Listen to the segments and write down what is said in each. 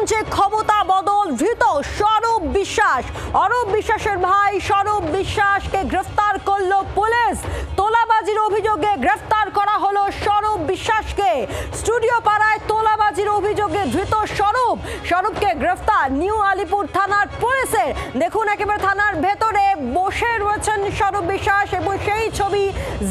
টালিগঞ্জে ক্ষমতা বদল, ধৃত স্বরূপ বিশ্বাস। অরূপ বিশ্বাসের ভাই স্বরূপ বিশ্বাসকে গ্রেফতার করলো পুলিশ। তোলাবাজির অভিযোগে গ্রেফতার করা হলো স্বরূপ বিশ্বাসকে। স্টুডিও পাড়ায় তোলাবাজির অভিযোগে ধৃত স্বরূপকে গ্রেফতার নিউ আলিপুর থানার পুলিশের। দেখুন একেবারে থানার ভেতরে বসে রয়েছেন স্বরূপ বিশ্বাস এবং সেই ছবি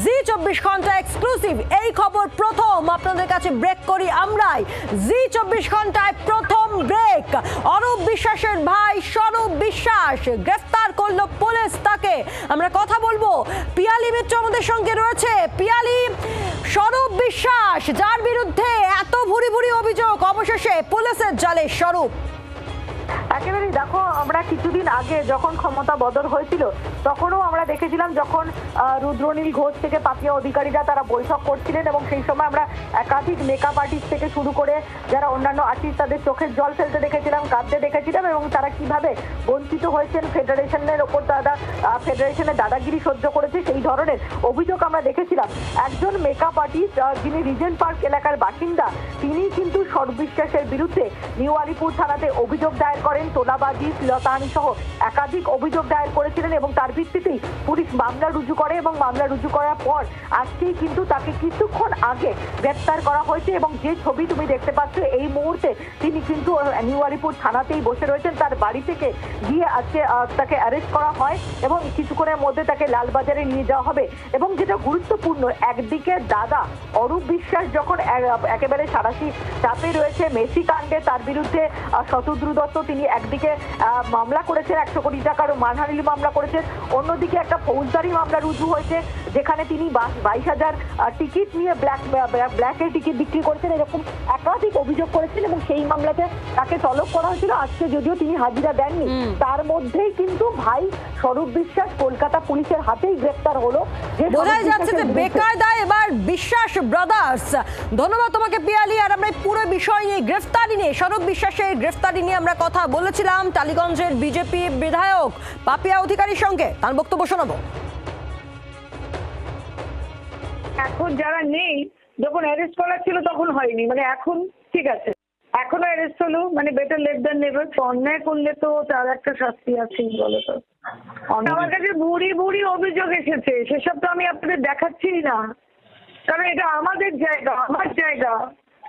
জি24 ঘন্টা এক্সক্লুসিভ। এই খবর প্রথম আপনাদের কাছে ব্রেক করি আমরাই। জি24 ঘন্টায় প্রথম ব্রেক। অরূপ বিশ্বাসের ভাই স্বরূপ বিশ্বাস গ্রেফতার করলো পুলিশ। তাকে আমরা কথা বলবো। পিয়ালি মিত্র আমাদের সঙ্গে রয়েছে। পিয়ালি, স্বরূপ বিশ্বাস যার বিরুদ্ধে এত ভুরি ভুরি অভিযোগ, অবশেষে পুলিশের জালে স্বরূপ। একেবারেই দেখো, আমরা কিছুদিন আগে যখন ক্ষমতা বদল হয়েছিল তখনও আমরা দেখেছিলাম যখন রুদ্রনীল ঘোষ থেকে পাপিয়া অধিকারীরা তারা বৈঠক করছিলেন এবং সেই সময় আমরা একাধিক মেকআপ আর্টিস্ট থেকে শুরু করে যারা অন্যান্য আর্টিস্ট তাদের চোখের জল ফেলতে দেখেছিলাম, কাঁদতে দেখেছিলাম এবং তারা কিভাবে বঞ্চিত হয়েছেন, ফেডারেশনের ওপর তারা ফেডারেশনের দাদাগিরি সহ্য করেছে সেই ধরনের অভিযোগ আমরা দেখেছিলাম। একজন মেকআপ আর্টিস্ট যিনি রিজেন্ট পার্ক এলাকার বাসিন্দা, তিনি কিন্তু স্বরূপ বিশ্বাসের বিরুদ্ধে নিউ আলিপুর থানাতে অভিযোগ দায়ের করেন। তোলাবাজি, শ্লীলতাহানি সহ একাধিক অভিযোগ দায়ের করেছিলেন এবং তার ভিত্তিতেই পুলিশ মামলা রুজু করে এবং মামলা রুজু করার পর আজকেই কিন্তু তাকে কিছুক্ষণ আগে গ্রেপ্তার করা হয়েছে এবং যে ছবি তুমি দেখতে পাচ্ছ এই মুহূর্তে তিনি কিন্তু নিউ আলিপুর থানাতেই বসে রয়েছেন। তার বাড়ি থেকে গিয়ে আজকে তাকে অ্যারেস্ট করা হয় এবং কিছুক্ষণের মধ্যে তাকে লালবাজারে নিয়ে যাওয়া হবে। এবং যেটা গুরুত্বপূর্ণ, একদিকে দাদা অরূপ বিশ্বাস যখন একেবারে সারাশি চাপে রয়েছে মেসি কাণ্ডে, তার বিরুদ্ধে শতদ্রু দত্ত তিনি একদিকে মামলা করেছেন, 100 কোটি টাকার মানহানির মামলা করেছেন, অন্যদিকে একটা ফৌজদারি মামলা রুজু হয়েছে যেখানে তিনি 22,000 টিকিট নিয়ে ব্ল্যাকের টিকিট বিক্রি করেছেন, এরকম একাধিক অভিযোগ করেছেন এবং সেই মামলাতে তাকে তলব করা হয়েছিল। আজকে যদিও তিনি হাজিরা দেননি, তার মধ্যেই কিন্তু ভাই স্বরূপ বিশ্বাস কলকাতা পুলিশের হাতেই গ্রেফতার হলো। বোঝাই যাচ্ছে যে বেকায়দায় এবার বিশ্বাস ব্রাদার্স। ধন্যবাদ তোমাকে পিয়ালি। আর আমরা পুরো বিষয় নিয়ে গ্রেফতারি নিয়ে, স্বরূপ বিশ্বাসের গ্রেফতারি নিয়ে আমরা কথা বলেছিলাম টালিগঞ্জের বিজেপি বিধায়ক পাপিয়া অধিকারীর সঙ্গে। তার বক্তব্য শোনাবো। এখন যারা নেই, যখন অ্যারেস্ট করা ছিল তখন হয়নি, মানে এখন ঠিক আছে, এখনো অ্যারেস্ট হলো, মানে বেটার লেট দ্যান নেভার। অন্যায় করলে তো তার একটা শাস্তি আছেই, বলো তো। আমার কাছে বুড়ি বুড়ি অভিযোগ এসেছে, সেসব তো আমি আপনাদের দেখাচ্ছি না, কারণ এটা আমাদের জায়গা, আমার জায়গা,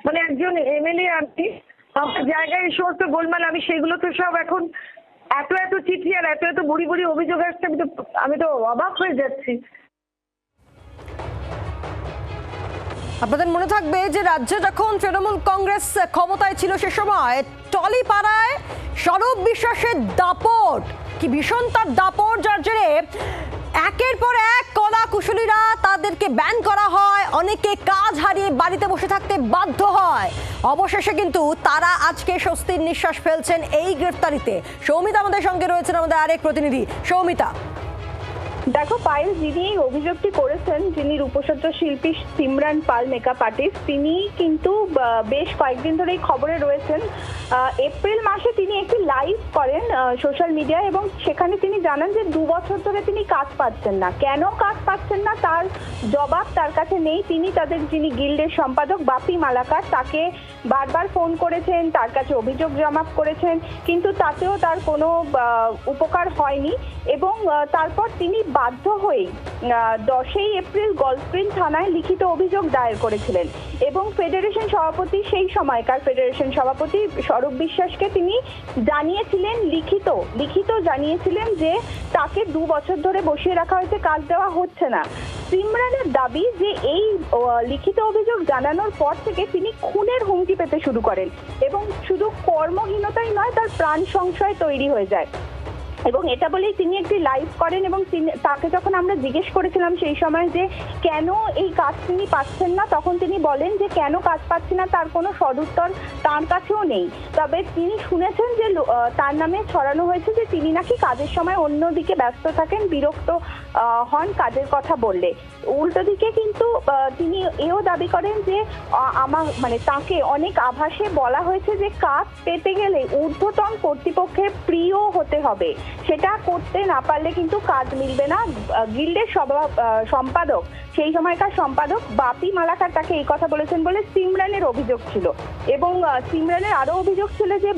মানে একজন এমএলএ আনছি আমার জায়গায় এই সমস্ত গোলমাল, আমি সেগুলো তো সব এখন এত এত চিঠি আর এত এত বুড়ি বুড়ি অভিযোগ আসছে, আমি তো অবাক হয়ে যাচ্ছি। আপনাদের মনে থাকবে যে রাজ্যে যখন তৃণমূল কংগ্রেস ক্ষমতায় ছিল সে সময় টলিপাড়ায় স্বরূপ বিশ্বাসের দাপট, কি ভীষণ তার দাপট, যার জেরে একের পর এক কলা কুশলীরা তাদেরকে ব্যান করা হয়, অনেকে কাজ হারিয়ে বাড়িতে বসে থাকতে বাধ্য হয়। অবশেষে কিন্তু তারা আজকে স্বস্তির নিঃশ্বাস ফেলছেন এই গ্রেফতারিতে। সৌমিতা আমাদের সঙ্গে রয়েছেন, আমাদের আরেক প্রতিনিধি। সৌমিতা, দেখো পায়েল, যিনি এই অভিযোগটি করেছেন, যিনি রূপসজ্জা শিল্পী সিমরান পাল মেকআপ আর্টিস্ট, তিনি কিন্তু বেশ কয়েকদিন ধরে এই খবরে রয়েছেন। এপ্রিল মাসে তিনি একটি লাইভ করেন সোশ্যাল মিডিয়ায় এবং সেখানে তিনি জানান যে 2 বছর ধরে তিনি কাজ পাচ্ছেন না। কেন কাজ পাচ্ছেন না তার জবাব তার কাছে নেই। তিনি তাদের যিনি গিল্ডের সম্পাদক বাপি মালাকার, তাকে বারবার ফোন করেছেন, তার কাছে অভিযোগ জমা করেছেন, কিন্তু তাতেও তার কোনো উপকার হয়নি এবং তারপর তিনি বাধ্য হয়ে 10 এপ্রিল গলফগ্রিন থানায় লিখিত অভিযোগ দায়ের করেছিলেন এবং ফেডারেশন সভাপতি, সেই সময়কার ফেডারেশন সভাপতি স্বরূপ বিশ্বাসকে তিনি জানিয়েছিলেন, লিখিত জানিয়েছিলেন যে তাকে 2 বছর ধরে বসিয়ে রাখা হয়েছে, কাজ দেওয়া হচ্ছে না। সিমরানের দাবি যে এই লিখিত অভিযোগ জানানোর পর থেকে তিনি খুনের হুমকি পেতে শুরু করেন এবং শুধু কর্মহীনতাই নয়, তার প্রাণ সংশয় তৈরি হয়ে যায় এবং এটা বলেই তিনি একটি লাইভ করেন এবং তাকে যখন আমরা জিজ্ঞেস করেছিলাম সেই সময় যে কেন এই কাজ তিনি পাচ্ছেন না, তখন তিনি বলেন যে কেন কাজ পাচ্ছি না তার কোনো সদুত্তর তার কাছেও নেই। তবে তিনি শুনেছেন যে তার নামে ছড়ানো হয়েছে যে তিনি নাকি কাজের সময় অন্যদিকে ব্যস্ত থাকেন, বিরক্ত হন কাজের কথা বললে। উল্টো দিকে কিন্তু তিনি এও দাবি করেন যে তাকে অনেক আভাসে বলা হয়েছে যে কাজ পেতে গেলে ঊর্ধ্বতন কর্তৃপক্ষের প্রিয় হতে হবে, সেটা করতে না পারলে কিন্তু কাজ মিলবে না। গিল্ডের সম্পাদক সেই সময়কার সম্পাদক বাপি মালাকার তাকে এই কথা বলেছেন বলে সিমরানের অভিযোগ ছিল। এবং সিমরানের আরো অভিযোগ ছিল যে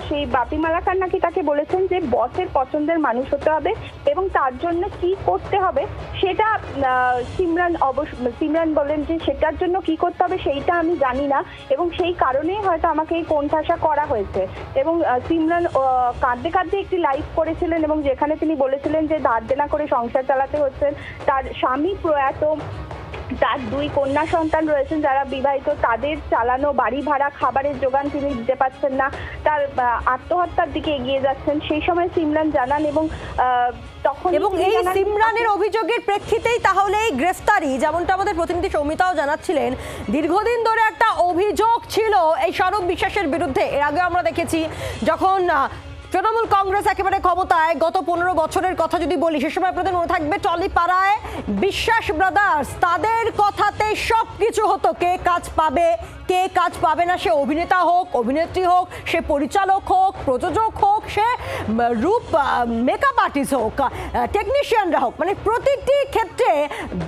সেই বাপি মালাকার নাকি তাকে বলেছেন যে বসের পছন্দের মানুষ হতে হবে এবং তার জন্য কি করতে হবে সেটা সিমরান বলেন যে সেটার জন্য কি করতে হবে সেইটা আমি জানি না এবং সেই কারণেই হয়তো আমাকে এই কোণঠাসা করা হয়েছে। এবং সিমরান কাঁদতে কাঁদতে একটি লাইভ করেছিলেন এবং যেখানে তিনি বলেছিলেন যে ধার দেনা করে সংসার চালাতে হচ্ছেন, তার স্বামী প্রয়াত, তার 2 কন্যা সন্তান রয়েছেন যারা বিবাহিত, তাদের চালানো বাড়ি ভাড়া খাবারের যোগান তিনি দিতে পারছেন না, তার আত্মহত্যার দিকে এগিয়ে যাচ্ছেন। সেই সময় সিমরান জানান এবং তখন এই সিমরানের অভিযোগের প্রেক্ষিতেই তাহলে এই গ্রেফতারি, যেমনটা আমাদের প্রতিনিধি সৌমিতাও জানাচ্ছিলেন, দীর্ঘদিন ধরে একটা অভিযোগ ছিল এই স্বরূপ বিশ্বাসের বিরুদ্ধে। এর আগে আমরা দেখেছি যখন তৃণমূল কংগ্রেস একেবারে ক্ষমতায়, গত 15 বছরের কথা যদি বলি, সে সময় আপনাদের মনে থাকবে টলিপাড়ায় বিশ্বাস ব্রাদার্স, তাদের কথাতে সব কিছু হতো। কে কাজ পাবে, কে কাজ পাবে না, সে অভিনেতা হোক, অভিনেত্রী হোক, সে পরিচালক হোক, প্রযোজক হোক, সে রূপ মেকআপ আর্টিস্ট হোক, টেকনিশিয়ানরা হোক, মানে প্রতিটি ক্ষেত্রে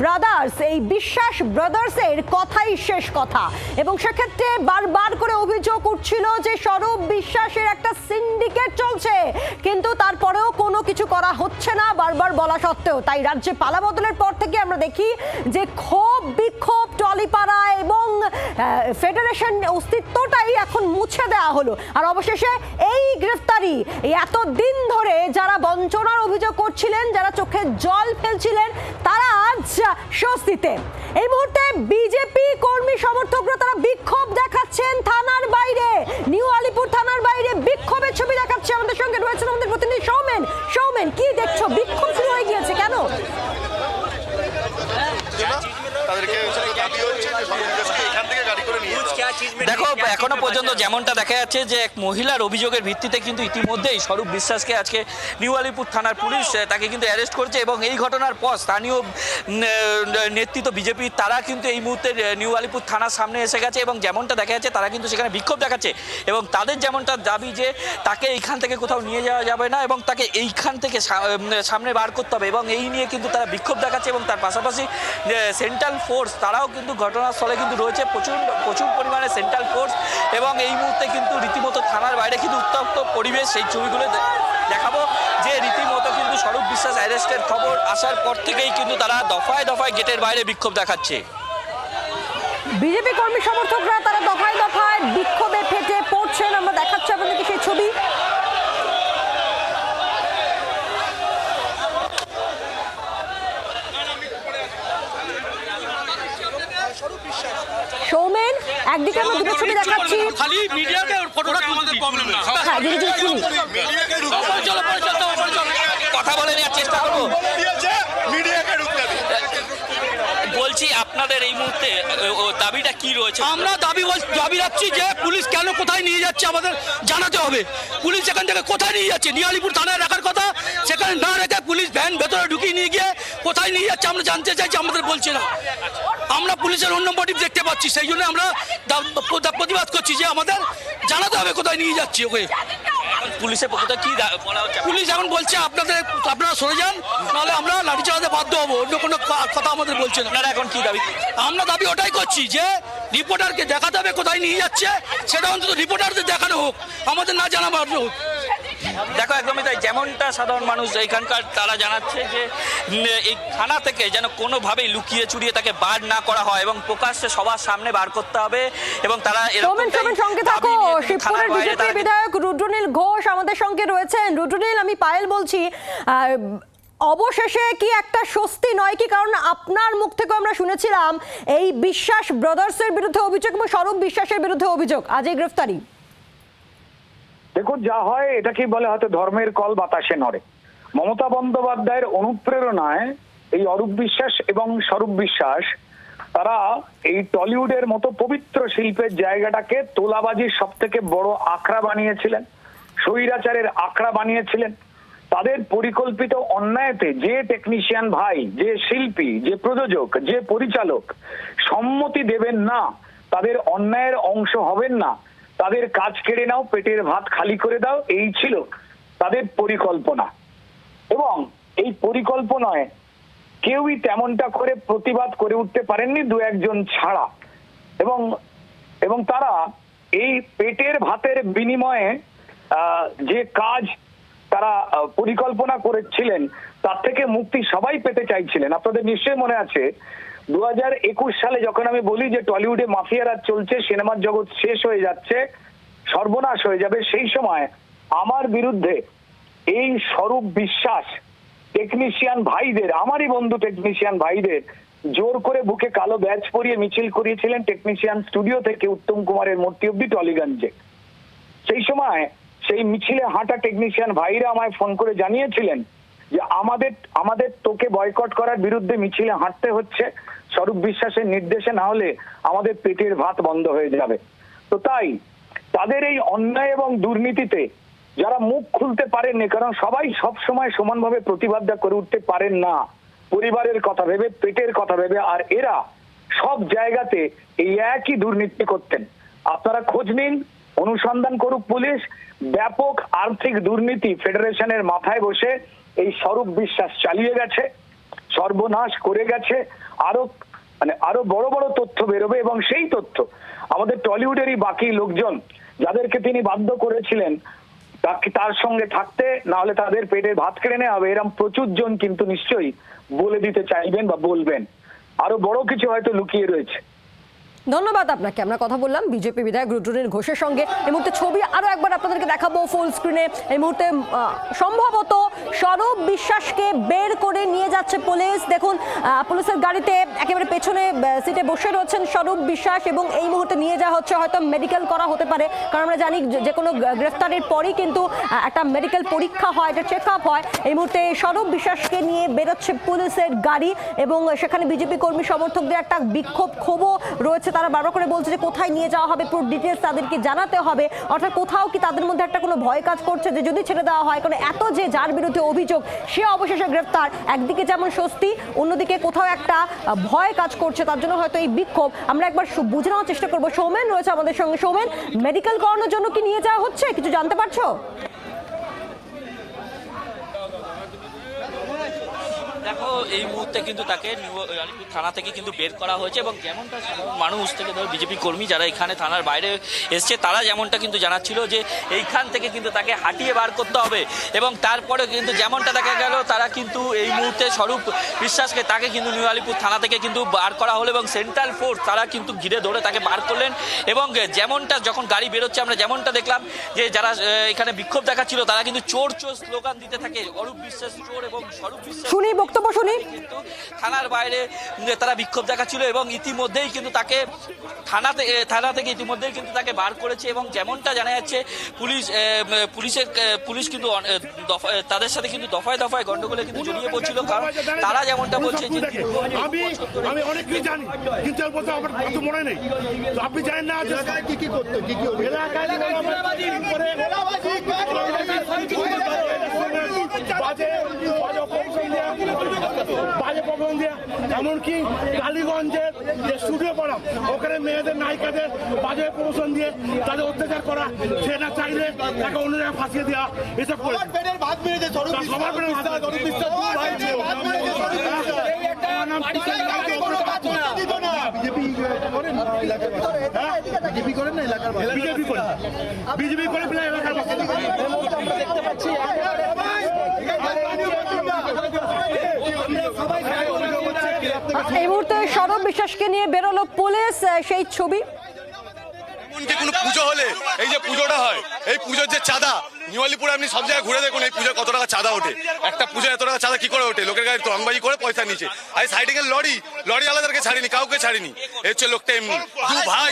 ব্রাদার্স, এই বিশ্বাস ব্রাদার্সের কথাই শেষ কথা। এবং সেক্ষেত্রে বারবার করে অভিযোগ উঠছিল যে স্বরূপ বিশ্বাসের একটা সিন্ডিকেট চলছে, কিন্তু তারপরেও কোনো কিছু করা হচ্ছে না বারবার বলা সত্ত্বেও। তাই রাজ্যে পালা বদলের পর থেকে আমরা দেখি যে ক্ষোভ বিক্ষোভ টলিপাড়া এবং ফেডারেশন অস্তিত্বটাই এখন মুছে দেওয়া হলো। আর অবশেষে এই গ্রেফতারি, এতদিন ধরে যারা বঞ্চনার অভিযোগ করছিলেন, যারা চোখে জল ফেলছিলেন, তারা আজ স্বস্তিতে। এই মুহূর্তে বিজেপি কর্মী সমর্থকরা তারা বিক্ষোভ দেখাচ্ছেন থানার বাইরে, নিউ আলিপুর থানার বাইরে বিক্ষোভের ছবি দেখাচ্ছে। আমাদের সঙ্গে রয়েছেন আমাদের প্রতিনিধি সৌমেন। সৌমেন, কি দেখছো? বিক্ষোভ শুরু হয়ে গিয়েছে কেন? দেখো, এখনো পর্যন্ত যেমনটা দেখা যাচ্ছে যে এক মহিলার অভিযোগের ভিত্তিতে কিন্তু ইতিমধ্যেই স্বরূপ বিশ্বাসকে আজকে নিউ আলিপুর থানার পুলিশ তাকে কিন্তু অ্যারেস্ট করেছে। এবং এই ঘটনার পর স্থানীয় নেতৃত্ব বিজেপি তারা কিন্তু এই মুহূর্তে নিউ আলিপুর থানার সামনে এসে গেছে এবং যেমনটা দেখা যাচ্ছে তারা কিন্তু সেখানে বিক্ষোভ দেখাচ্ছে। এবং তাদের যেমনটা দাবি যে তাকে এইখান থেকে কোথাও নিয়ে যাওয়া যাবে না এবং তাকে এইখান থেকে সামনে বার করতে হবে, এবং এই নিয়ে কিন্তু তারা বিক্ষোভ দেখাচ্ছে। এবং তার পাশাপাশি সেন্ট্রাল ফোর্স তারাও কিন্তু ঘটনাস্থলে কিন্তু রয়েছে, প্রচুর পরিমাণে সেন্ট্রাল ফোর্স। এবং এই মুহূর্তে কিন্তু রীতিমতো থানার বাইরে কিন্তু উত্তপ্ত পরিবেশ। সেই ছবিগুলো দেখাবো যে রীতিমতো কিন্তু স্বরূপ বিশ্বাস অ্যারেস্টের খবর আসার পর থেকেই কিন্তু তারা দফায় দফায় গেটের বাইরে বিক্ষোভ দেখাচ্ছে। বিজেপি কর্মী সমর্থকরা তারা দফায় দফায় বিক্ষোভে ফেটে পড়ছেন। আমরা দেখাচ্ছি আপনাদেরকে সেই ছবি। সৌমেন, একদিকে আমরা দুটো ছবি দেখাচ্ছি, খালি মিডিয়াকে ফটোটা আমাদের প্রবলেম না। হ্যাঁ দিদি শুনি কথা বলে নেওয়ার চেষ্টা করবো। মিডিয়াকে ঢুকতে বলছি আপনাদের এই মুহূর্তে দাবিটা কি রয়েছে? আমরা দাবি রাখছি যে পুলিশ কেন কোথায় নিয়ে যাচ্ছে আমাদের জানাতে হবে। পুলিশ এখান থেকে কোথায় নিয়ে যাচ্ছে, নিউ আলিপুর থানায় রাখার কথা, সেখানে না রেখে পুলিশ ভ্যান ভেতরে ঢুকিয়ে নিয়ে গিয়ে কোথায় নিয়ে যাচ্ছে আমরা জানতে চাইছি, আমাদের বলছে না। আমরা পুলিশের অন্য মোটিভ দেখতে পাচ্ছি, সেই জন্য আমরা প্রতিবাদ করছি যে আমাদের জানাতে হবে কোথায় নিয়ে যাচ্ছে ওকে। পুলিশের পক্ষ থেকে কি বলা হচ্ছে? পুলিশ এখন বলছে আপনারা সরে যান, নাহলে আমরা লাঠি চালাতে বাধ্য হবো, অন্য কোনো কথা আমাদের বলছে না। আপনারা এখন কি দাবি? আমরা দাবি ওটাই করছি যে রিপোর্টারকে দেখাতে হবে কোথায় নিয়ে যাচ্ছে, সেটা অন্তত রিপোর্টারদের দেখানো হোক, আমাদের না জানানো হোক। দেখো, একদমই তাই। যেমনটা সাধারণ মানুষ এখানকার তারা জানাচ্ছে যে এই থানা থেকে যেন কোনোভাবেই লুকিয়ে চুরিয়ে তাকে বার না করা হয় এবং প্রকাশ্যে সবার সামনে বার করতে হবে। এবং তারা সৌমেন সঙ্গে থাকো। শিবপুরের বিজেপি বিধায়ক রুদ্রনীল ঘোষ আমাদের সঙ্গে রয়েছেন। রুদ্রনীল, আমি পায়েল বলছি, অবশেষে কি একটা স্বস্তি নয় কি? কারণ আপনার মুখ থেকে আমরা শুনেছিলাম এই বিশ্বাস ব্রাদার্সের বিরুদ্ধে অভিযোগ এবং স্বরূপ বিশ্বাসের বিরুদ্ধে অভিযোগ, আজ এই গ্রেফতারি। দেখুন, যা হয় এটাকেই বলে হয়তো ধর্মের কল বাতাসে নড়ে। মমতা বন্দ্যোপাধ্যায়ের অনুপ্রেরণায় এই অরূপ বিশ্বাস এবং স্বরূপ বিশ্বাস তারা এই টলিউডের মতো পবিত্র শিল্পের জায়গাটাকে তোলাবাজির সব থেকে বড় আখড়া বানিয়েছিলেন, স্বৈরাচারের আখড়া বানিয়েছিলেন। তাদের পরিকল্পিত অন্যায়তে যে টেকনিশিয়ান ভাই, যে শিল্পী, যে প্রযোজক, যে পরিচালক সম্মতি দেবেন না, তাদের অন্যায়ের অংশ হবেন না, তাদের কাজ কেড়ে নাও, পেটের ভাত খালি করে দাও, এই ছিল তাদের পরিকল্পনা। এবং এই পরিকল্পনায় কেউই তেমনটা করে প্রতিবাদ করে উঠতে পারেননি, দু একজন ছাড়া। এবং তারা এই পেটের ভাতের বিনিময়ে যে কাজ তারা পরিকল্পনা করেছিলেন তার থেকে মুক্তি সবাই পেতে চাইছিলেন। আপনাদের নিশ্চয়ই মনে আছে 2021 সালে যখন আমি বলি যে টলিউডে মাফিয়া রাজ চলছে, সিনেমার জগৎ শেষ হয়ে যাচ্ছে, সর্বনাশ হয়ে যাবে, সেই সময় আমার বিরুদ্ধে এই স্বরূপ বিশ্বাস টেকনিশিয়ান ভাইদের, আমারই বন্ধু টেকনিশিয়ান ভাইদের জোর করে বুকে কালো ব্যাজ পরিয়ে মিছিল করিয়েছিলেন টেকনিশিয়ান স্টুডিও থেকে উত্তম কুমারের মূর্তি অব্দি টলিগঞ্জে। সেই সময় সেই মিছিলে হাঁটা টেকনিশিয়ান ভাইরা আমায় ফোন করে জানিয়েছিলেন যে আমাদের তোকে বয়কট করার বিরুদ্ধে মিছিলে হাঁটতে হচ্ছে, স্বরূপ বিশ্বাসের নির্দেশে, না হলে আমাদের পেটের ভাত বন্ধ হয়ে যাবে। তো তাই তাদের এই অন্যায় এবং দুর্নীতিতে যারা মুখ খুলতে পারেননি, কারণ সবাই সব সময় সমানভাবে প্রতিবাদটা করে উঠতে পারেন না, পরিবারের কথা ভেবে, পেটের কথা ভেবে, আর এরা সব জায়গাতে এই একই দুর্নীতি করতেন। আপনারা খোঁজ নিন, অনুসন্ধান করুক পুলিশ। ব্যাপক আর্থিক দুর্নীতি ফেডারেশনের মাথায় বসে এই স্বরূপ বিশ্বাস চালিয়ে গেছে, সর্বনাশ করে গেছে। আরো বড় বড় তথ্য বেরোবে, এবং সেই তথ্য আমাদের টলিউডেরই বাকি লোকজন যাদেরকে তিনি বাধ্য করেছিলেন তার সঙ্গে থাকতে, না হলে তাদের পেটের ভাত কেড়ে নেওয়া হবে, এরকম প্রচুর জন কিন্তু নিশ্চয়ই বলে দিতে চাইবেন বা বলবেন। আরো বড় কিছু হয়তো লুকিয়ে রয়েছে। ধন্যবাদ আপনাকে। আমরা কথা বললাম বিজেপি বিধায়ক রুদ্রনীল ঘোষের সঙ্গে। এই মুহূর্তে ছবি আরো একবার আপনাদেরকে দেখাবো ফুল স্ক্রিনে। এই মুহূর্তে সম্ভবত স্বরূপ বিশ্বাসকে বের করে নিয়ে যাচ্ছে পুলিশ। দেখুন, পুলিশের গাড়িতে একেবারে পেছনে সিটে বসে রয়েছেন স্বরূপ বিশ্বাস, এবং এই মুহূর্তে নিয়ে যাওয়া হচ্ছে, হয়তো মেডিকেল করা হতে পারে, কারণ আমরা জানি যে কোনো গ্রেফতারের পরই কিন্তু একটা মেডিকেল পরীক্ষা হয়, একটা চেক আপ হয়। এই মুহূর্তে স্বরূপ বিশ্বাসকে নিয়ে বেরোচ্ছে পুলিশের গাড়ি, এবং সেখানে বিজেপি কর্মী সমর্থকদের একটা ক্ষোভও রয়েছে। তারা বারবার করে বলছে যে কোথায় নিয়ে যাওয়া হবে, পুরো ডিটেলস তাদেরকে জানাতে হবে। অর্থাৎ কোথাও কি তাদের মধ্যে একটা কোনো ভয় কাজ করছে যে যদি ছেড়ে দেওয়া হয়, কারণ এত যে যার বিরুদ্ধে অভিযোগ সে অবশেষে গ্রেফতার, একদিকে যেমন স্বস্তি, অন্যদিকে কোথাও একটা ভয় কাজ করছে, তার জন্য হয়তো এই বিক্ষোভ। আমরা একবার বুঝে নেওয়ার চেষ্টা করবো। সৌমেন রয়েছে আমাদের সঙ্গে। সৌমেন, মেডিকেল করানোর জন্য কি নিয়ে যাওয়া হচ্ছে, কিছু জানতে পারছো? দেখো, এই মুহূর্তে কিন্তু তাকে নিউ আলিপুর থানা থেকে কিন্তু বের করা হয়েছে, এবং যেমনটা সাধারণ মানুষ থেকে ধরো বিজেপি কর্মী যারা এখানে থানার বাইরে এসছে তারা যেমনটা কিন্তু জানাচ্ছিল যে এইখান থেকে কিন্তু তাকে হাঁটিয়ে বার করতে হবে, এবং তারপরে কিন্তু যেমনটা দেখা গেল তারা কিন্তু এই মুহূর্তে স্বরূপ বিশ্বাসকে তাকে কিন্তু নিউ আলিপুর থানা থেকে কিন্তু বার করা হলো, এবং সেন্ট্রাল ফোর্স তারা কিন্তু ঘিরে ধরে তাকে বার করলেন। এবং যেমনটা যখন গাড়ি বেরোচ্ছে আমরা যেমনটা দেখলাম যে যারা এখানে বিক্ষোভ দেখাচ্ছিল তারা কিন্তু চোর চোর স্লোগান দিতে থাকে, অরূপ বিশ্বাস চোর এবং স্বরূপ বিশ্বাস শুনি বক্তব্য শুনি। কিন্তু থানার বাইরে তারা বিক্ষোভ দেখাচ্ছিল, এবং ইতিমধ্যেই কিন্তু তাকে থানা থেকে ইতিমধ্যেই কিন্তু তাকে বার করেছে। এবং যেমনটা জানা যাচ্ছে পুলিশ কিন্তু তাদের সাথে কিন্তু দফায় দফায় গন্ডগোলে কিন্তু জড়িয়ে পড়ছিল, কারণ তারা যেমনটা বলছে যে আমি অনেক কিছু জানি, কিন্তু এর মধ্যে আমার কিছু মনে নেই। তো আপনি জানেন না কি কি করতে, কি কি এলাকায় বাজে প্রবন্ধ দিয়ে, এমনকি কালীগঞ্জের যে স্টুডিও করা, ওখানে মেয়েদের নায়িকাদের বাজে প্রমোশন দিয়ে তাদের অত্যাচার করা, সে না চাইলে তাকে অন্য জায়গায় ফাঁসিয়ে দেওয়া, এসব করে সবার পেটের ভাত মেরেছে। বিজেপি করে এলাকার দেখতে পাচ্ছি এই মুহূর্তে স্বরূপ বিশ্বাসকে নিয়ে বেরোলো পুলিশ, সেই ছবি। এমনকি কোনো পুজো হলে এই যে পুজোটা হয়, এই পুজোর যে চাঁদা, নিউ আলিপুরে আপনি সব জায়গায় ঘুরে দেখুন এই পুজোর কত টাকা চাঁদা ওঠে। একটা পুজো এত টাকা চাঁদা কি করে ওঠে? লোকের গাড়ি রংবাজি করে পয়সা নিচ্ছে। আর সাইডিং এর লরি আলাদাকে ছাড়িনি, কাউকে ছাড়িনি। এই হচ্ছে লোকটা এমনি দু ভাই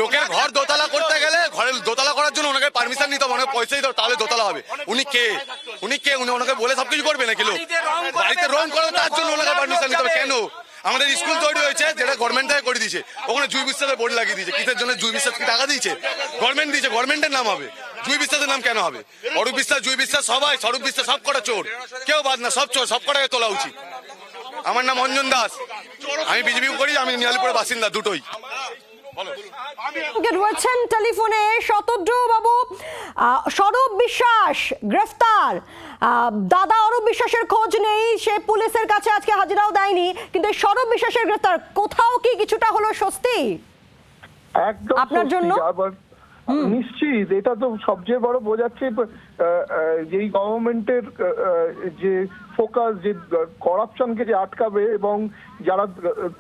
লোকের ঘর দোতলা করতে গেলে ঘরের দোতলা করার জন্য ওনাকে পারমিশন নিতে হবে, ওনাকে পয়সা দিতে হবে, তাহলে দোতলা হবে। উনি কে উনি ওনাকে বলে সবকিছু করবে নাকি? লোক বাড়িতে রং করে তার জন্য ওনাকে পারমিশন নিতে হবে কেন? আমাদের স্কুল তৈরি হয়েছে যেটা গভর্নমেন্ট থেকে করে দিয়েছে, ওখানে জুই বিশ্বাসের বোর্ড লাগিয়ে দিয়েছে। কিসের জন্য? জুই বিশ্বাস কি টাকা দিয়েছে? গভর্নমেন্ট দিয়েছে, গভর্নমেন্টের নাম হবে, জুই বিশ্বাসের নাম কেন হবে? অরূপ বিশ্বাস, জুই বিশ্বাস, সবাই স্বরূপ বিশ্বাস সব কটা চোর, কেউ বাদ না, সব চোর, সব কটাকে তোলা উচিত। আমার নাম অঞ্জন দাস, আমি বিজেপি করি, আমি নিয়ালিপুরের বাসিন্দা, দুটোই। রয়েছেন টেলিফোনে শতদ্রু বাবু। স্বরূপ বিশ্বাস গ্রেফতার, দাদা অরূপ বিশ্বাসের খোঁজ নেই, সে পুলিশের কাছে আজকে হাজিরাও দেয়নি, কিন্তু এই স্বরূপ বিশ্বাসের গ্রেফতার কোথাও কি কিছুটা হলো স্বস্তি একদম আপনার জন্য? নিশ্চিত, এটা তো সবচেয়ে বড় বোঝাচ্ছে যেই গভর্নমেন্টের যে ফোকাস, যে করাপশনকে যে আটকাবে এবং যারা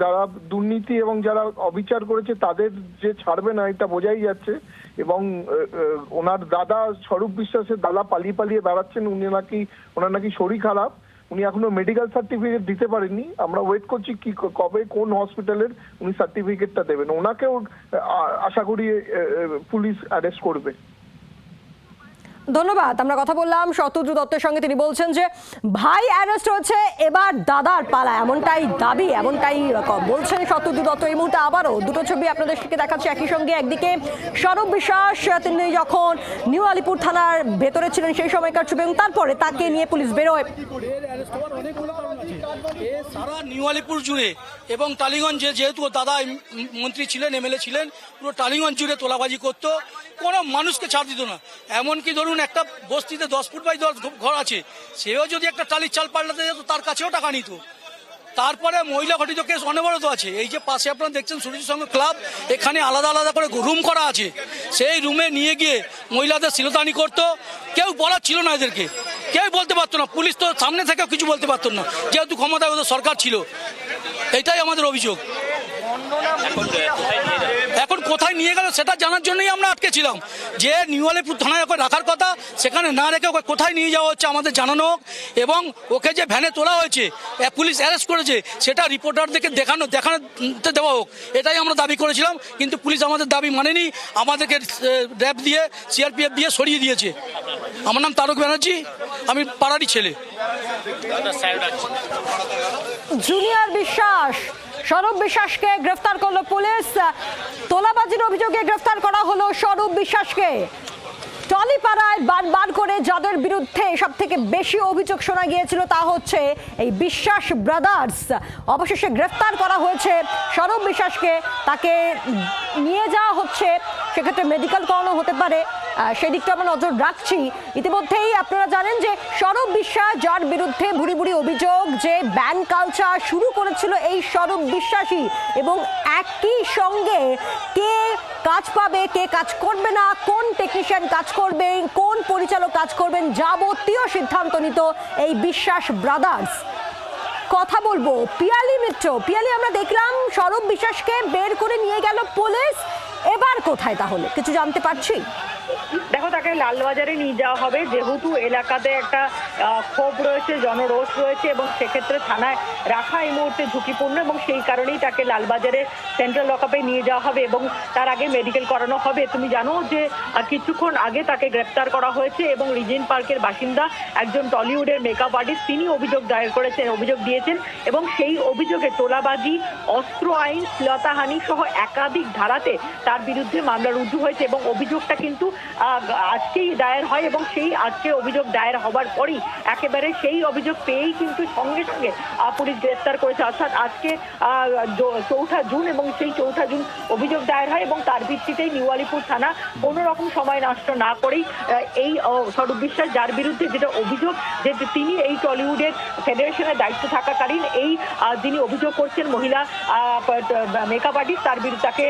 যারা দুর্নীতি এবং যারা অবিচার করেছে তাদের যে ছাড়বে না, এটা বোঝাই যাচ্ছে। এবং ওনার দাদা স্বরূপ বিশ্বাসের দাদা পালিয়ে পালিয়ে বেড়াচ্ছেন, ওনার নাকি শরীর খারাপ, উনি এখনো মেডিকেল সার্টিফিকেট দিতে পারেননি। আমরা ওয়েট করছি কি কবে কোন হসপিটালের উনি সার্টিফিকেটটা দেবেন। ওনাকেও আশা করি পুলিশ অ্যারেস্ট করবে। ধন্যবাদ। আমরা কথা বললাম শতদ্রু দত্তের সঙ্গে, তিনি বলছেন যে ভাই অ্যারেস্ট হয়েছে, এবার দাদার পালা, এমনটাই দাবি, এমনটাই বলছেন শতদ্রু দত্ত। এই মুহূর্তে আবারও দুটো ছবি আপনাদেরকে দেখাচ্ছি একই সঙ্গে। একদিকে স্বরূপ বিশ্বাস, তিনি যখন নিউ আলিপুর থানার ভেতরে ছিলেন সেই সময়কার ছবি, এবং তারপরে তাকে নিয়ে পুলিশ বেরোয়। সারা নিউ আলিপুর জুড়ে এবং টালিগঞ্জে, যেহেতু দাদা মন্ত্রী ছিলেন, এমএলএ ছিলেন, পুরো টালিগঞ্জ জুড়ে তোলাবাজি করতো, কোনো মানুষকে ছাড় দিত না। এমনকি ধরুন একটা বস্তিতে 10 ফুট বাই 10 ঘর আছে, সেও যদি একটা টালির চাল পাল্টাতে যেত তার কাছেও টাকা নিত। তারপরে মহিলা ঘটিত কেস অনবরত আছে। এই যে পাশে আপনারা দেখছেন সূর্য সংঘ ক্লাব, এখানে আলাদা আলাদা করে রুম করা আছে, সেই রুমে নিয়ে গিয়ে মহিলাদের শিলতানি করতো। কেউ বলার ছিল না, এদেরকে কেউ বলতে পারতো না, পুলিশ তো সামনে থেকেও কিছু বলতে পারতো না, যেহেতু ক্ষমতায় ওদের সরকার ছিল। এটাই আমাদের অভিযোগ। এখন কোথায় নিয়ে গেল সেটা জানার জন্যই আমরা আটকে ছিলাম, যে নিউ আলিপুর থানায় ওকে রাখার কথা, সেখানে না রেখে ওকে কোথায় নিয়ে যাওয়া হচ্ছে আমাদের জানানো হোক, এবং ওকে যে ভ্যানে তোলা হয়েছে, পুলিশ অ্যারেস্ট করেছে, সেটা রিপোর্টারদেরকে দেখাতে দেওয়া হোক, এটাই আমরা দাবি করেছিলাম। কিন্তু পুলিশ আমাদের দাবি মানেনি, আমাদেরকে র্যাব দিয়ে, সিআরপিএফ দিয়ে সরিয়ে দিয়েছে। আমার নাম তারক ব্যানার্জি, আমি পাড়ারই ছেলে। জুনিয়র বিশ্বাস, স্বরূপ বিশ্বাসকে গ্রেফতার করলো পুলিশ। তোলাবাজির অভিযোগে গ্রেফতার করা হলো স্বরূপ বিশ্বাসকে। টলিপাড়ায় বারবার করে যাদের বিরুদ্ধে সব থেকে বেশি অভিযোগ শোনা গিয়েছিল তা হচ্ছে এই বিশ্বাস ব্রাদার্স। অবশেষে গ্রেফতার করা হয়েছে স্বরূপ বিশ্বাসকে, তাকে নিয়ে যাওয়া হচ্ছে, সেক্ষেত্রে মেডিকেল করানো হতে পারে, সেদিকটা আমরা নজর রাখছি। ইতিমধ্যেই আপনারা জানেন যে স্বরূপ বিশ্বাস, যার বিরুদ্ধে ভুরি ভুরি অভিযোগ যে ব্যান কালচার শুরু করেছিল এই স্বরূপ বিশ্বাসী, এবং একই সঙ্গে কে কাজ পাবে, কে কাজ করবে না, কোন টেকনিশিয়ান কাজ করবেন, কোন পরিচালক কাজ করবেন, যাবতীয় সিদ্ধান্ত নিত এই বিশ্বাস ব্রাদার্স। কথা বলবো পিয়ালি মিত্র। পিয়ালি, আমরা দেখলাম স্বরূপ বিশ্বাসকে বের করে নিয়ে গেল পুলিশ, এবার কোথায় তাহলে কিছু জানতে পারছি? দেখো, তাকে লালবাজারে নিয়ে যাওয়া হবে, যেহেতু এলাকাতে একটা ক্ষোভ রয়েছে, জনরোষ রয়েছে, এবং সেক্ষেত্রে থানায় রাখা এই মুহূর্তে ঝুঁকিপূর্ণ, এবং সেই কারণেই তাকে লালবাজারে সেন্ট্রাল লকআপে নিয়ে যাওয়া হবে এবং তার আগে মেডিকেল করানো হবে। তুমি জানো যে কিছুক্ষণ আগে তাকে গ্রেপ্তার করা হয়েছে, এবং রিজেন্ট পার্কের বাসিন্দা একজন টলিউডের মেকআপ আর্টিস্ট, তিনি অভিযোগ দিয়েছেন, এবং সেই অভিযোগে তোলাবাজি, অস্ত্র আইন, শ্লীলতাহানি সহ একাধিক ধারাতে তার বিরুদ্ধে মামলা রুজু হয়েছে, এবং অভিযোগটা কিন্তু আজকেই দায়ের হয়, এবং সেই আজকে অভিযোগ দায়ের হবার পরই একেবারে সেই অভিযোগ পেয়েই কিন্তু সঙ্গে সঙ্গে পুলিশ গ্রেফতার করেছে। অর্থাৎ আজকে 4 জুন, এবং সেই 4 জুন অভিযোগ দায়ের হয়, এবং তার ভিত্তিতেই নিউ আলিপুর থানা কোনো রকম সময় নষ্ট না করেই এই স্বরূপ বিশ্বাস, যার বিরুদ্ধে যেটা অভিযোগ যে তিনি এই টলিউডের ফেডারেশনের দায়িত্ব থাকাকালীন এই যিনি অভিযোগ করছেন মহিলা মেকআপ আর্টিস্ট, তার বিরুদ্ধে তাকে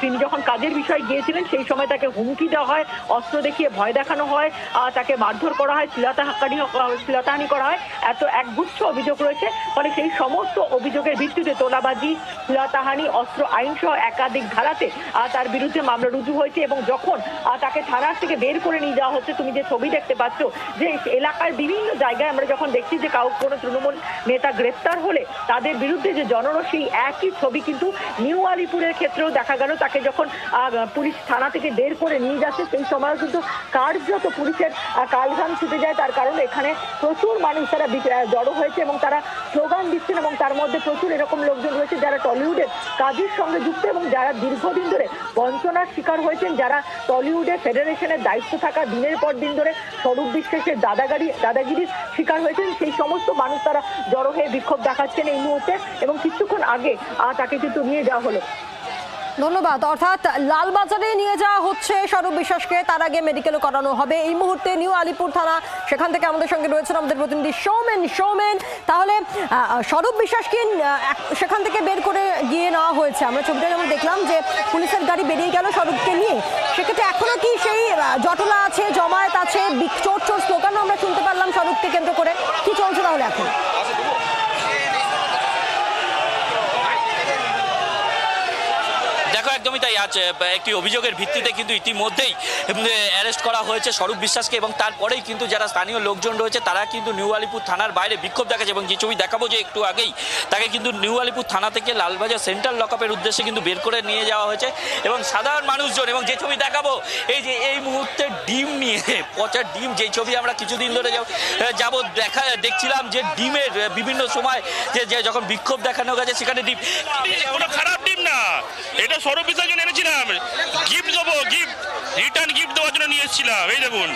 তিনি যখন কাজের বিষয়ে গিয়েছিলেন সেই সময় তাকে হুমকি দেওয়া হয়, অস্ত্র দেখিয়ে ভয় দেখানো হয়, তাকে মারধর করা হয়, শ্লীলতাহানি করা হয়, এত একগুচ্ছ অভিযোগ রয়েছে। ফলে সেই সমস্ত অভিযোগের ভিত্তিতে তোলাবাজি, শ্লীলতাহানি, অস্ত্র আইন সহ একাধিক ধারাতে তার বিরুদ্ধে মামলা রুজু হয়েছে, এবং যখন তাকে থানার থেকে বের করে নিয়ে যাওয়া হচ্ছে, তুমি যে ছবি দেখতে পাচ্ছ যে এলাকার বিভিন্ন জায়গায় আমরা যখন দেখছি যে কোনো তৃণমূল নেতা গ্রেফতার হলে তাদের বিরুদ্ধে যে জনরোষ, সেই একই ছবি কিন্তু নিউ আলিপুরের ক্ষেত্রেও দেখা গেল। তাকে যখন পুলিশ থানা থেকে বের করে নিয়ে যাচ্ছে সেই সময় কিন্তু কার্যত পুলিশের কালঘাম ছুটে যায়, তার কারণ এখানে প্রচুর মানুষ তারা জড়ো হয়েছে এবং তারা স্লোগান দিচ্ছেন, এবং তার মধ্যে প্রচুর এরকম লোকজন রয়েছে যারা টলিউডের কাজের সঙ্গে যুক্ত, এবং যারা দীর্ঘদিন ধরে বঞ্চনার শিকার হয়েছেন, যারা টলিউডের ফেডারেশনের দায়িত্ব থাকা দিনের পর দিন ধরে স্বরূপ বিশ্বাসের দাদাগিরির শিকার হয়েছেন, সেই সমস্ত মানুষ তারা জড়ো হয়ে বিক্ষোভ দেখাচ্ছেন এই মুহূর্তে, এবং কিছুক্ষণ আগে তাকে কিন্তু নিয়ে যাওয়া হলো। ধন্যবাদ। অর্থাৎ লালবাজারে নিয়ে যাওয়া হচ্ছে স্বরূপ বিশ্বাসকে, তার আগে মেডিকেল করানো হবে। এই মুহূর্তে নিউ আলিপুর থানা, সেখান থেকে আমাদের সঙ্গে রয়েছেন আমাদের প্রতিনিধি সৌমেন। তাহলে স্বরূপ বিশ্বাসকে সেখান থেকে বের করে গিয়ে নেওয়া হয়েছে। আমরা ছবিটা যেমন দেখলাম যে পুলিশের গাড়ি বেরিয়ে গেল স্বরূপকে নিয়ে। সেক্ষেত্রে এখনো কি সেই জটলা আছে, জমায়েত আছে, চোর চোর স্লোগানও আমরা শুনতে পারলাম স্বরূপকে কেন্দ্র করে? কি চলছে তাহলে এখন? একদমই তাই। আজ একটি অভিযোগের ভিত্তিতে কিন্তু ইতিমধ্যেই অ্যারেস্ট করা হয়েছে স্বরূপ বিশ্বাসকে, এবং তারপরেই কিন্তু যারা স্থানীয় লোকজন রয়েছে তারা কিন্তু নিউ আলিপুর থানার বাইরে বিক্ষোভ দেখাচ্ছে। এবং যে ছবি দেখাবো যে একটু আগেই তাকে কিন্তু নিউ আলিপুর থানা থেকে লালবাজার সেন্ট্রাল লকআপের উদ্দেশ্যে কিন্তু বের করে নিয়ে যাওয়া হয়েছে। এবং সাধারণ মানুষজন, এবং যে ছবি দেখাবো এই যে এই মুহূর্তে ডিম নিয়ে, পচা ডিম, যে ছবি আমরা কিছুদিন ধরে দেখছিলাম যে ডিমের বিভিন্ন সময় যে যখন বিক্ষোভ দেখানো গেছে সেখানে ডিম, কোনো খারাপ ডিম না, এটা স্বরূপ বিশ্বাসের জন্য এনেছিলাম, গিফট দেবো, রিটার্ন গিফট দেওয়ার জন্য নিয়ে এসেছিলাম। এই দেখুন,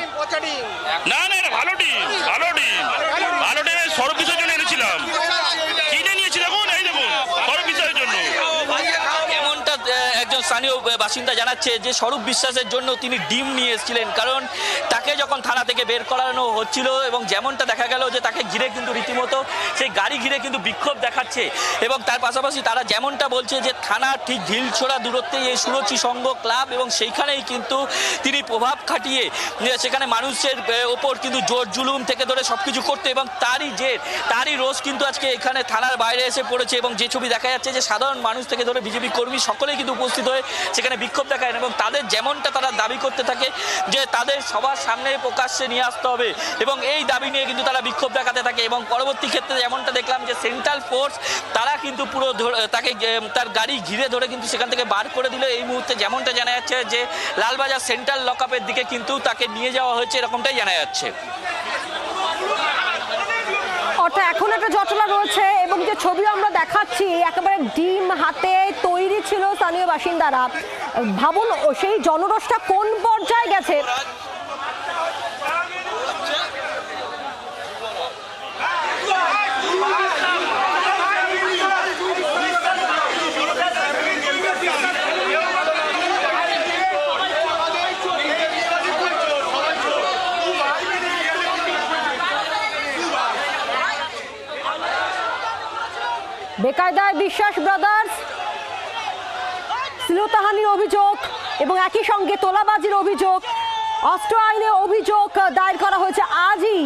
না এটা ভালো ডিম স্বরূপ বিশ্বাসের জন্য এনেছিলাম, কিনে নিয়েছি। দেখুন, এই দেখুন, স্বরূপ বিশ্বাসের জন্য। এমনটা একজন স্থানীয় বাসিন্দা জানাচ্ছে যে স্বরূপ বিশ্বাসের জন্য তিনি ডিম নিয়ে এসেছিলেন, কারণ তাকে যখন থানা থেকে বের করানো হচ্ছিল এবং যেমনটা দেখা গেল যে তাকে ঘিরে কিন্তু রীতিমতো সেই গাড়ি ঘিরে কিন্তু বিক্ষোভ দেখাচ্ছে। এবং তার পাশাপাশি তারা যেমনটা বলছে যে থানা ঠিক ঢিলছোড়া দূরত্বেই এই সুরুচি সংঘ ক্লাব, এবং সেইখানেই কিন্তু তিনি প্রভাব খাটিয়ে সেখানে মানুষের ওপর কিন্তু জোর জুলুম থেকে ধরে সবকিছু করতে, এবং তারই রোষ কিন্তু আজকে এখানে থানার বাইরে এসে পড়েছে। এবং যে ছবি দেখা যাচ্ছে যে সাধারণ মানুষ থেকে ধরে বিজেপি কর্মী সকলেই কিন্তু উপস্থিত হয়ে সেখানে বিক্ষোভ দেখায়, এবং তাদের যেমনটা তারা দাবি করতে থাকে যে তাদের সবার সামনে প্রকাশ্যে নিয়ে আসতে হবে, এবং এই দাবি নিয়ে কিন্তু তারা বিক্ষোভ দেখাতে থাকে। এবং পরবর্তী ক্ষেত্রে যেমনটা দেখলাম যে সেন্ট্রাল ফোর্স তারা কিন্তু পুরো তাকে তার গাড়ি ঘিরে ধরে কিন্তু সেখান থেকে বার করে দিল। এই মুহূর্তে যেমনটা জানা যাচ্ছে যে লালবাজার সেন্ট্রাল লকআপের দিকে কিন্তু তাকে নিয়ে যাওয়া হয়েছে, এরকমটাই জানা যাচ্ছে। অর্থাৎ এখন একটা জটলা রয়েছে, এবং যে ছবি আমরা দেখাচ্ছি একেবারে ডিম হাতে তৈরি ছিল স্থানীয় বাসিন্দারা। ভাবুন সেই জনরোষটা কোন পর্যায়ে গেছে। বেকায়দায় বিশ্বাস ব্রাদার্স, শ্লীলতাহানির অভিযোগ এবং একই সঙ্গে তোলাবাজির অভিযোগ, অস্ত্র আইনে অভিযোগ দায়ের করা হয়েছে। আজই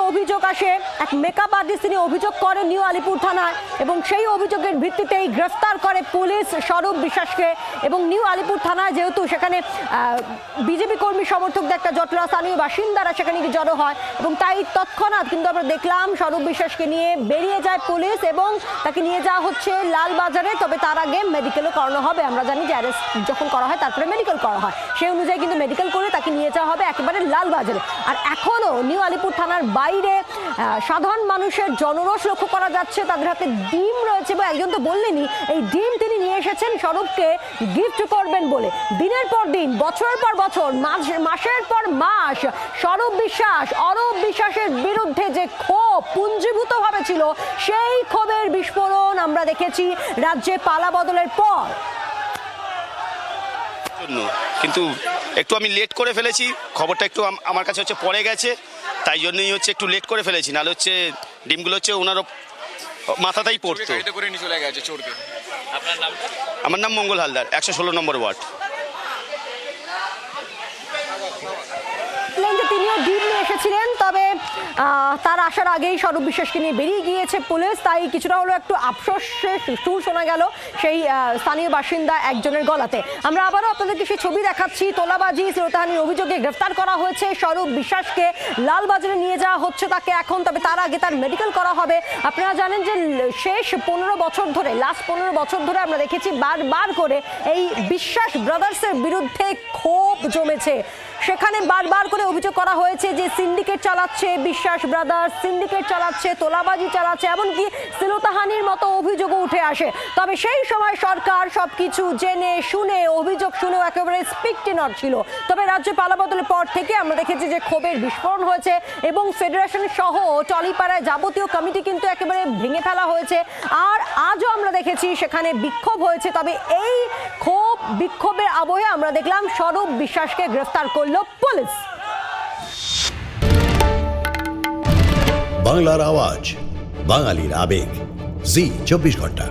অভিযোগ আসে এক মেকআপ আর্টিস্ট, তিনি অভিযোগ করেন নিউ আলিপুর থানায়, এবং সেই অভিযোগের ভিত্তিতেই গ্রেফতার করে পুলিশ স্বরূপ বিশ্বাসকে। এবং নিউ আলিপুর থানায় যেহেতু সেখানে বিজেপি কর্মী সমর্থকদের একটা জটলা, স্থানীয় বাসিন্দারা সেখানে জড়ো হয়, এবং তাই তৎক্ষণাৎ কিন্তু আমরা দেখলাম স্বরূপ বিশ্বাসকে নিয়ে বেরিয়ে যায় পুলিশ, এবং তাকে নিয়ে যাওয়া হচ্ছে লালবাজারে। তবে তার আগে মেডিকেলও করানো হবে। আমরা জানি যে অ্যারেস্ট যখন করা হয় তারপরে মেডিকেল করা হয়, সেই অনুযায়ী কিন্তু মেডিকেল করে তাকে নিয়ে যাওয়া হবে একেবারে লালবাজারে। আর এখনও নিউ আলিপুর থানার বাইরে সাধারণ মানুষের জনরোষ লক্ষ্য করা যাচ্ছে। তাদের হাতে ডিম রয়েছে, এবং একজন তো বললেনই এই ডিম তিনি নিয়ে এসেছেন স্বরূপকে গিফট করবেন বলে। দিনের পর দিন, বছরের পর বছর, মাসের পর মাস স্বরূপ অরূপ বিশ্বাসের বিরুদ্ধে যে ক্ষোভ পুঞ্জীভূতভাবে ছিল, সেই ক্ষোভের বিস্ফোরণ আমরা দেখেছি রাজ্যে পালা বদলের পর। কিন্তু একটু আমি লেট করে ফেলেছি, খবরটা একটু আমার কাছে হচ্ছে পড়ে গেছে, তাই জন্যই হচ্ছে একটু লেট করে ফেলেছি। নাহলে হচ্ছে ডিমগুলো হচ্ছে ওনারও মাথাতেই পড়তো। আমার নাম মঙ্গল হালদার, 116 নম্বর ওয়ার্ড। তিনিও ডিম নিয়ে এসেছিলেন, তবে তার আসার আগেই স্বরূপ বিশ্বাসকে নিয়ে বেরিয়ে গিয়েছে পুলিশ। তাই কিছুটা হলো একটু আফসোসের সুর শোনা গেল সেই স্থানীয় বাসিন্দা একজনের গলাতে। আমরা আবারও আপনাদেরকে সেই ছবি দেখাচ্ছি। তোলাবাজি, শ্লীলতাহানির অভিযোগে গ্রেফতার করা হয়েছে স্বরূপ বিশ্বাসকে, লালবাজারে নিয়ে যাওয়া হচ্ছে তাকে এখন। তবে তার আগে তার মেডিকেল করা হবে। আপনারা জানেন যে শেষ 15 বছর ধরে, লাস্ট 15 বছর ধরে আমরা দেখেছি বারবার করে এই বিশ্বাস ব্রাদার্সের বিরুদ্ধে ক্ষোভ জমেছে। সেখানে বারবার করে অভিযোগ করা হয়েছে যে সিন্ডিকেট চালাচ্ছে বিশ্বাস ব্রাদার্স, সিন্ডিকেট চালাচ্ছে, তোলাবাজি চালাচ্ছে, এমনকি শ্লীলতাহানির মতো অভিযোগও উঠে আসে। তবে সেই সময় সরকার সবকিছু জেনে শুনে, অভিযোগ শুনেও একেবারে স্পিক টেনর ছিল। তবে রাজ্যে পালাবদলের পর থেকে আমরা দেখেছি যে ক্ষোভের বিস্ফোরণ হয়েছে এবং ফেডারেশন সহ টলিপাড়ায় যাবতীয় কমিটি কিন্তু একেবারে ভেঙে ফেলা হয়েছে। আর আজও আমরা দেখেছি সেখানে বিক্ষোভ হয়েছে। তবে এই ক্ষোভ বিক্ষোভের আবহে আমরা দেখলাম স্বরূপ বিশ্বাসকে গ্রেফতার করল পুলিশ। বাংলার আওয়াজ, বাঙালির আবেগ, জি 24 ঘন্টা।